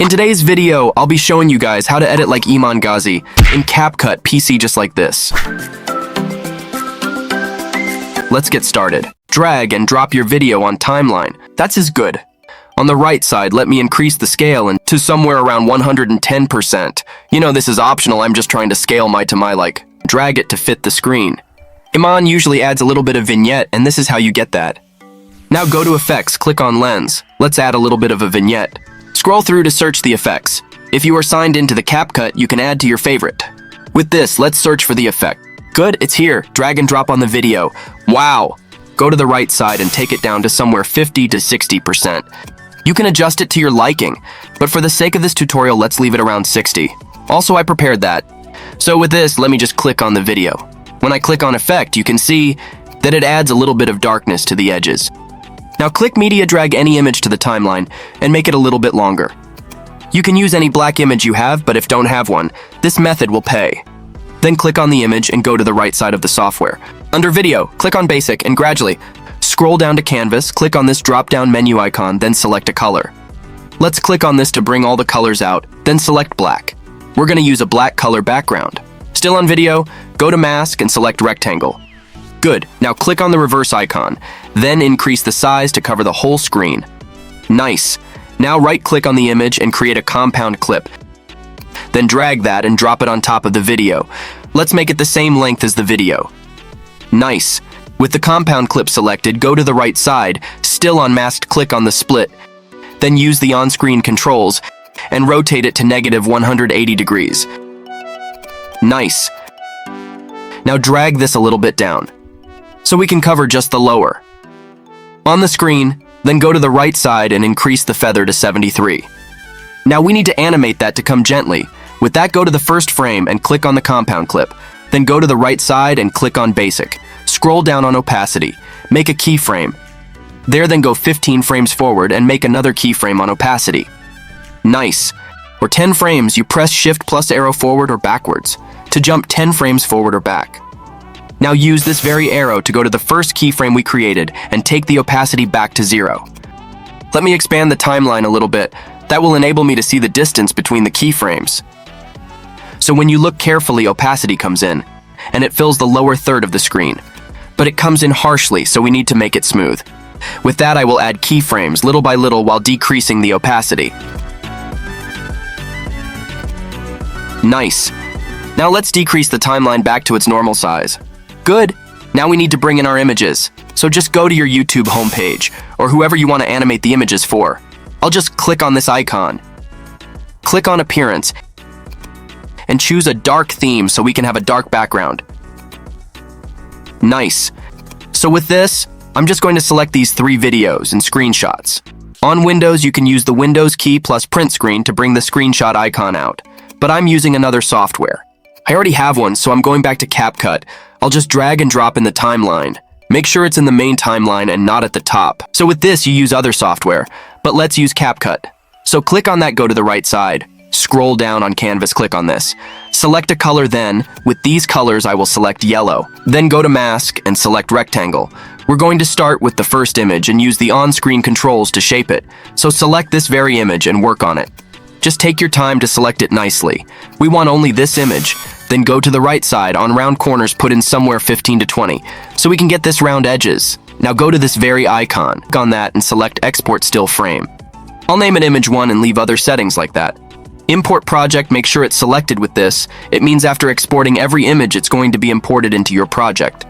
In today's video, I'll be showing you guys how to edit like Iman Ghadzhi in Capcut PC just like this. Let's get started. Drag and drop your video on timeline. That's as good. On the right side, let me increase the scale to somewhere around 110%. You know, this is optional, I'm just trying to scale my to my like. Drag it to fit the screen. Iman usually adds a little bit of vignette, and this is how you get that. Now go to Effects, click on Lens. Let's add a little bit of a vignette. Scroll through to search the effects. If you are signed into the Capcut, you can add to your favorite. With this, let's search for the effect. Good, it's here. Drag and drop on the video. Wow! Go to the right side and take it down to somewhere 50 to 60%. You can adjust it to your liking, but for the sake of this tutorial, let's leave it around 60. Also, I prepared that. So with this, let me just click on the video. When I click on Effect, you can see that it adds a little bit of darkness to the edges. Now click Media, drag any image to the timeline, and make it a little bit longer. You can use any black image you have, but if don't have one, this method will pay. Then click on the image and go to the right side of the software. Under Video, click on Basic and gradually scroll down to Canvas, click on this drop-down menu icon, then select a color. Let's click on this to bring all the colors out, then select black. We're going to use a black color background. Still on Video, go to Mask and select Rectangle. Good, now click on the reverse icon, then increase the size to cover the whole screen. Nice. Now right-click on the image and create a compound clip. Then drag that and drop it on top of the video. Let's make it the same length as the video. Nice. With the compound clip selected, go to the right side, still on masked, click on the split. Then use the on-screen controls and rotate it to -180 degrees. Nice. Now drag this a little bit down, so we can cover just the lower. On the screen, then go to the right side and increase the feather to 73. Now we need to animate that to come gently. With that, go to the first frame and click on the compound clip. Then go to the right side and click on Basic. Scroll down on Opacity. Make a keyframe. There, then go 15 frames forward and make another keyframe on Opacity. Nice. For 10 frames, you press Shift plus arrow forward or backwards to jump 10 frames forward or back. Now use this very arrow to go to the first keyframe we created and take the opacity back to 0. Let me expand the timeline a little bit. That will enable me to see the distance between the keyframes. So when you look carefully, opacity comes in, and it fills the lower third of the screen. But it comes in harshly, so we need to make it smooth. With that, I will add keyframes little by little while decreasing the opacity. Nice. Now let's decrease the timeline back to its normal size. Good. Now we need to bring in our images. So just go to your YouTube homepage, or whoever you want to animate the images for. I'll just click on this icon. Click on Appearance, and choose a dark theme so we can have a dark background. Nice. So with this, I'm just going to select these 3 videos and screenshots. On Windows, you can use the Windows key plus print screen to bring the screenshot icon out, but I'm using another software. I already have one, so I'm going back to Capcut. I'll just drag and drop in the timeline. Make sure it's in the main timeline and not at the top. So with this, you use other software, but let's use Capcut. So click on that, go to the right side. Scroll down on Canvas, click on this. Select a color then. With these colors, I will select yellow. Then go to Mask and select Rectangle. We're going to start with the first image and use the on-screen controls to shape it. So select this very image and work on it. Just take your time to select it nicely. We want only this image. Then go to the right side, on round corners put in somewhere 15 to 20, so we can get this round edges. Now go to this very icon, click on that and select Export Still Frame. I'll name it Image 1 and leave other settings like that. Import Project, make sure it's selected with this. It means after exporting every image, it's going to be imported into your project.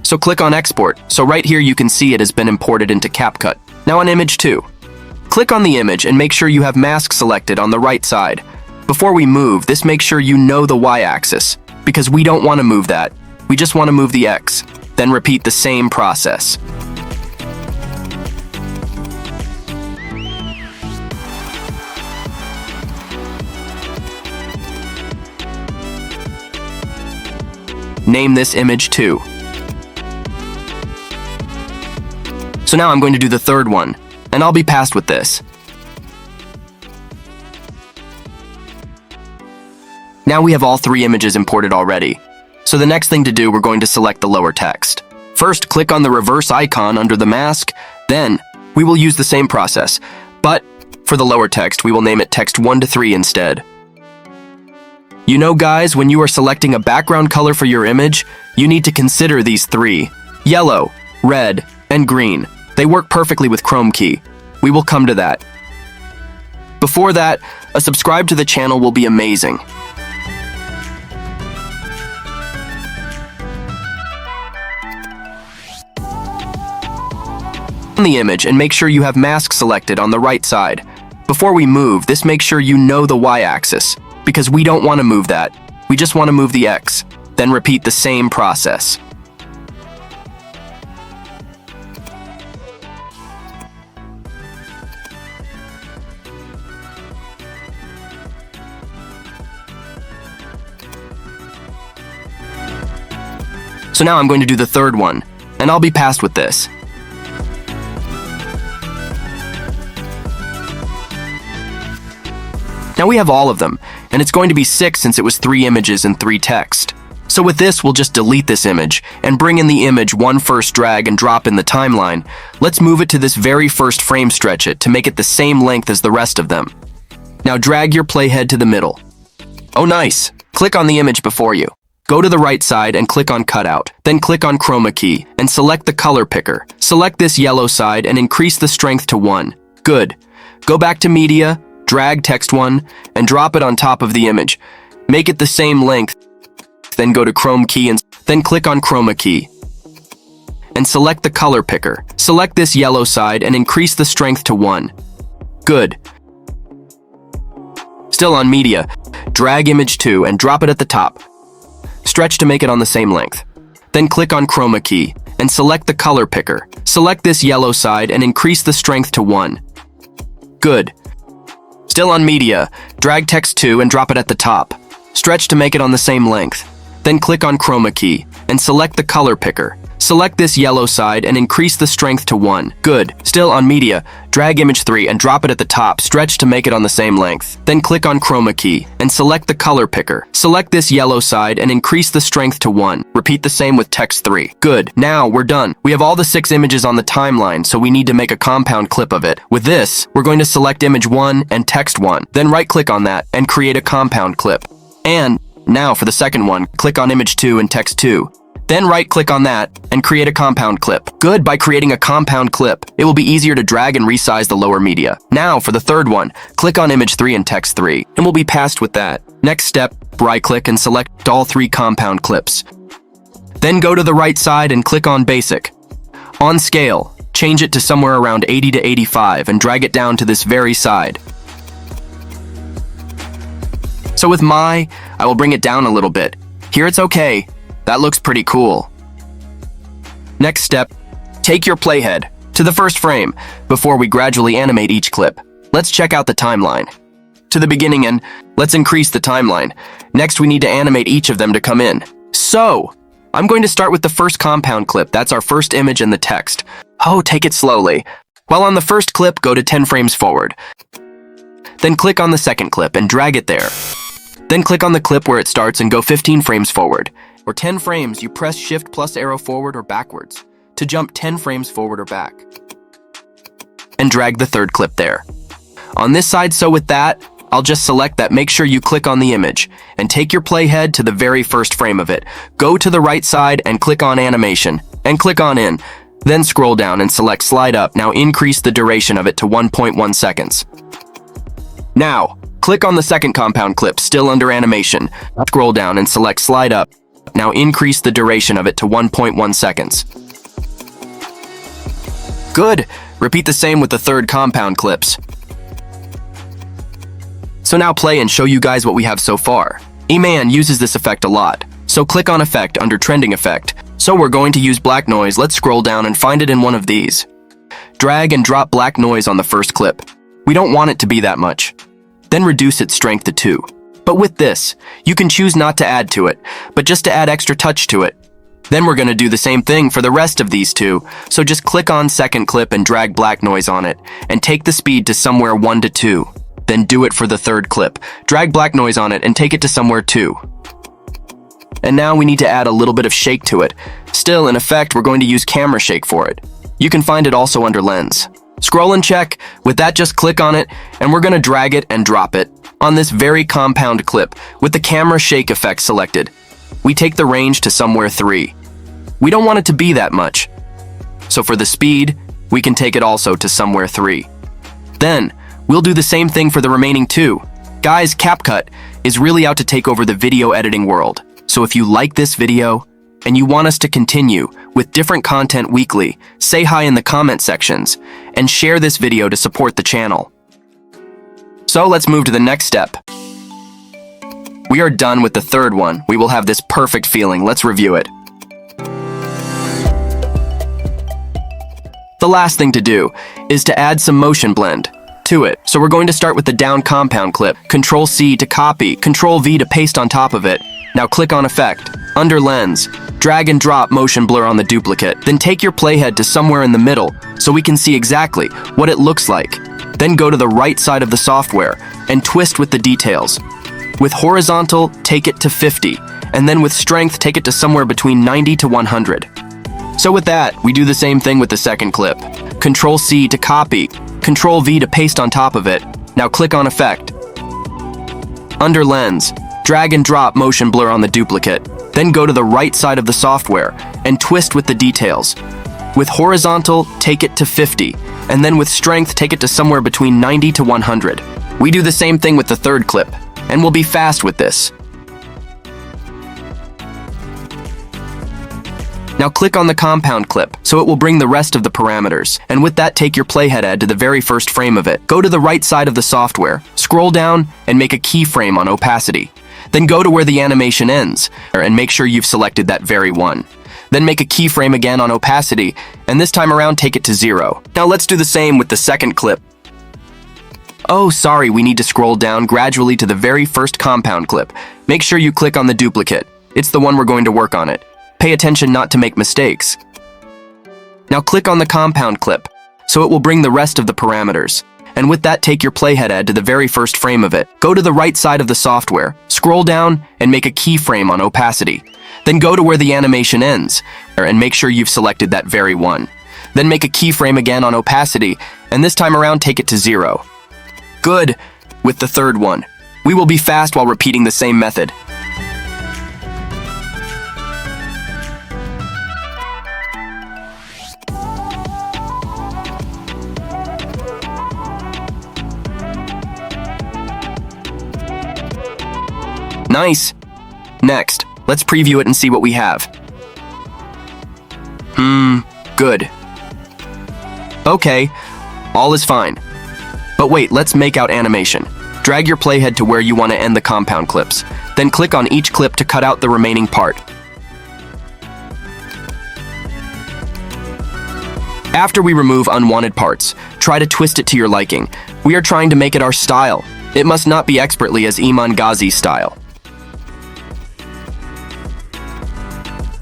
So click on Export. So right here you can see it has been imported into Capcut. Now on Image 2. Click on the image and make sure you have Mask selected on the right side. Before we move, this makes sure you know the Y-axis, because we don't want to move that. We just want to move the X. Then repeat the same process. Name this Image 2. So now I'm going to do the third one, and I'll be passed with this. Now we have all 3 images imported already. So the next thing to do, we're going to select the lower text. First, click on the reverse icon under the mask. Then, we will use the same process. But For the lower text, we will name it text 1 to 3 instead. You know, guys, when you are selecting a background color for your image, you need to consider these three: yellow, red, and green. They work perfectly with Chrome key. We will come to that. Before that, a subscribe to the channel will be amazing. On the image and make sure you have mask selected on the right side. Before we move, this makes sure you know the Y-axis, because we don't want to move that. We just want to move the X. Then repeat the same process. So now I'm going to do the third one, and I'll be passed with this. Now we have all of them, and it's going to be 6 since it was 3 images and 3 text. So with this, we'll just delete this image and bring in the image one first, drag and drop in the timeline. Let's move it to this very first frame, stretch it to make it the same length as the rest of them. Now drag your playhead to the middle. Oh nice! Click on the image before you. Go to the right side and click on cutout, then click on chroma key and select the color picker. Select this yellow side and increase the strength to 1. Good. Go back to media, drag text 1, and drop it on top of the image. Make it the same length, then go to Chrome key and then click on chroma key. And select the color picker. Select this yellow side and increase the strength to 1. Good. Still on media, drag image 2 and drop it at the top. Stretch to make it on the same length. Then click on chroma key and select the color picker. Select this yellow side and increase the strength to 1. Good. Still on media, drag text 2 and drop it at the top. Stretch to make it on the same length. Then click on chroma key and select the color picker. Select this yellow side and increase the strength to 1. Good. Still on media, drag image 3 and drop it at the top. Stretch to make it on the same length. Then click on chroma key and select the color picker. Select this yellow side and increase the strength to 1. Repeat the same with text 3. Good. Now we're done. We have all the 6 images on the timeline, so we need to make a compound clip of it. With this, we're going to select image 1 and text 1. Then right click on that and create a compound clip. And now for the second one, click on image 2 and text 2. Then right-click on that and create a compound clip. Good, by creating a compound clip, it will be easier to drag and resize the lower media. Now for the third one, click on image 3 and text 3, and we'll be passed with that. Next step, right-click and select all 3 compound clips. Then go to the right side and click on Basic. On Scale, change it to somewhere around 80 to 85 and drag it down to this very side. So with I will bring it down a little bit. Here it's okay. That looks pretty cool. Next step, take your playhead to the first frame before we gradually animate each clip. Let's check out the timeline. To the beginning and let's increase the timeline. Next, we need to animate each of them to come in. So, I'm going to start with the first compound clip. That's our first image and the text. Oh, take it slowly. While on the first clip, go to 10 frames forward. Then click on the second clip and drag it there. Then click on the clip where it starts and go 15 frames forward. For 10 frames, you press Shift plus arrow forward or backwards to jump 10 frames forward or back. And drag the third clip there. On this side, so with that, I'll just select that. Make sure you click on the image and take your playhead to the very first frame of it. Go to the right side and click on Animation and click on In. Then scroll down and select Slide Up. Now increase the duration of it to 1.1 seconds. Now, click on the second compound clip, still under Animation. Scroll down and select Slide Up. Now increase the duration of it to 1.1 seconds. Good! Repeat the same with the third compound clips. So now play and show you guys what we have so far. Iman uses this effect a lot, so click on Effect under Trending Effect. So we're going to use black noise. Let's scroll down and find it in one of these. Drag and drop black noise on the first clip. We don't want it to be that much. Then reduce its strength to 2. But with this, you can choose not to add to it, but just to add extra touch to it. Then we're going to do the same thing for the rest of these two, so just click on second clip and drag black noise on it, and take the speed to somewhere 1 to 2. Then do it for the third clip. Drag black noise on it and take it to somewhere 2. And now we need to add a little bit of shake to it. Still, in effect, we're going to use camera shake for it. You can find it also under lens. Scroll and check. With that, just click on it, and we're gonna drag it and drop it on this very compound clip with the camera shake effect selected. We take the range to somewhere 3. We don't want it to be that much. So for the speed, we can take it also to somewhere 3. Then, we'll do the same thing for the remaining 2. Guys, Capcut is really out to take over the video editing world. So if you like this video and you want us to continue with different content weekly, say hi in the comment sections and share this video to support the channel. So let's move to the next step. We are done with the third one. We will have this perfect feeling. Let's review it. The last thing to do is to add some motion blend to it. So we're going to start with the down compound clip. Control C to copy, Control V to paste on top of it. Now click on Effect, under Lens, drag and drop motion blur on the duplicate. Then take your playhead to somewhere in the middle so we can see exactly what it looks like. Then go to the right side of the software and twist with the details. With horizontal, take it to 50, and then with strength, take it to somewhere between 90 to 100. So with that, we do the same thing with the second clip. Control C to copy, Control V to paste on top of it. Now click on Effect, under Lens, drag and drop motion blur on the duplicate. Then go to the right side of the software and twist with the details. With horizontal, take it to 50, and then with strength, take it to somewhere between 90 to 100. We do the same thing with the third clip, and we'll be fast with this. Now click on the compound clip, so it will bring the rest of the parameters. And with that, take your playhead to the very first frame of it. Go to the right side of the software, scroll down, and make a keyframe on opacity. Then go to where the animation ends, and make sure you've selected that very one. Then make a keyframe again on opacity, and this time around take it to 0. Now let's do the same with the second clip. Oh, sorry, we need to scroll down gradually to the very first compound clip. Make sure you click on the duplicate. It's the one we're going to work on it. Pay attention not to make mistakes. Now click on the compound clip, so it will bring the rest of the parameters. And with that, take your playhead to the very first frame of it. Go to the right side of the software, scroll down, and make a keyframe on opacity. Then go to where the animation ends, and make sure you've selected that very one. Then make a keyframe again on opacity, and this time around take it to 0. Good! With the third one. We will be fast while repeating the same method. Nice! Next, let's preview it and see what we have. Good. Okay, all is fine. But wait, let's make out animation. Drag your playhead to where you want to end the compound clips. Then click on each clip to cut out the remaining part. After we remove unwanted parts, try to twist it to your liking. We are trying to make it our style. It must not be expertly as Iman Ghadzhi's style.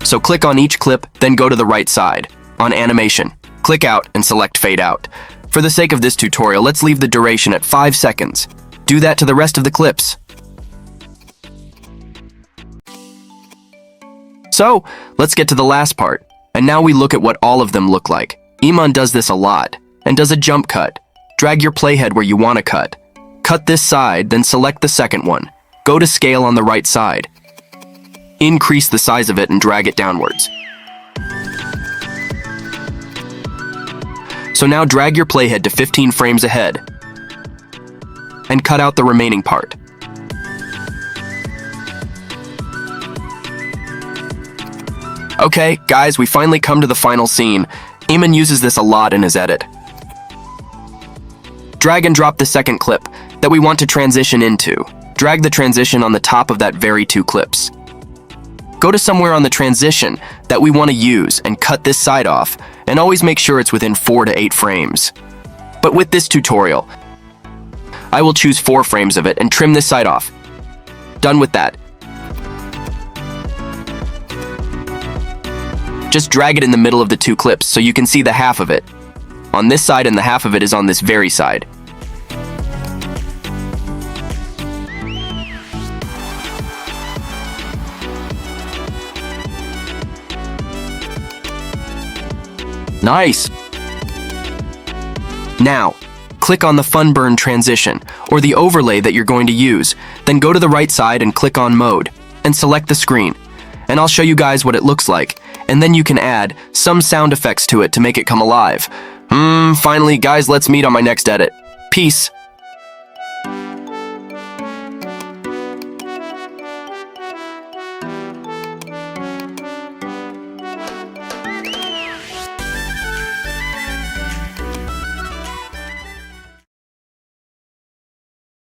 So click on each clip, then go to the right side. On animation, click out and select fade out. For the sake of this tutorial, let's leave the duration at 5 seconds. Do that to the rest of the clips. So, let's get to the last part. And now we look at what all of them look like. Iman does this a lot, and does a jump cut. Drag your playhead where you want to cut. Cut this side, then select the second one. Go to scale on the right side. Increase the size of it and drag it downwards. So now drag your playhead to 15 frames ahead and cut out the remaining part. Okay, guys, we finally come to the final scene. Iman uses this a lot in his edit. Drag and drop the second clip that we want to transition into. Drag the transition on the top of that very 2 clips. Go to somewhere on the transition that we want to use and cut this side off, and always make sure it's within 4 to 8 frames. But with this tutorial, I will choose 4 frames of it and trim this side off. Done with that. Just drag it in the middle of the 2 clips so you can see the half of it on this side and the half of it is on this very side. Nice! Now, click on the Funburn transition, or the overlay that you're going to use, then go to the right side and click on Mode, and select the screen. And I'll show you guys what it looks like, and then you can add some sound effects to it to make it come alive. Finally, guys, let's meet on my next edit. Peace.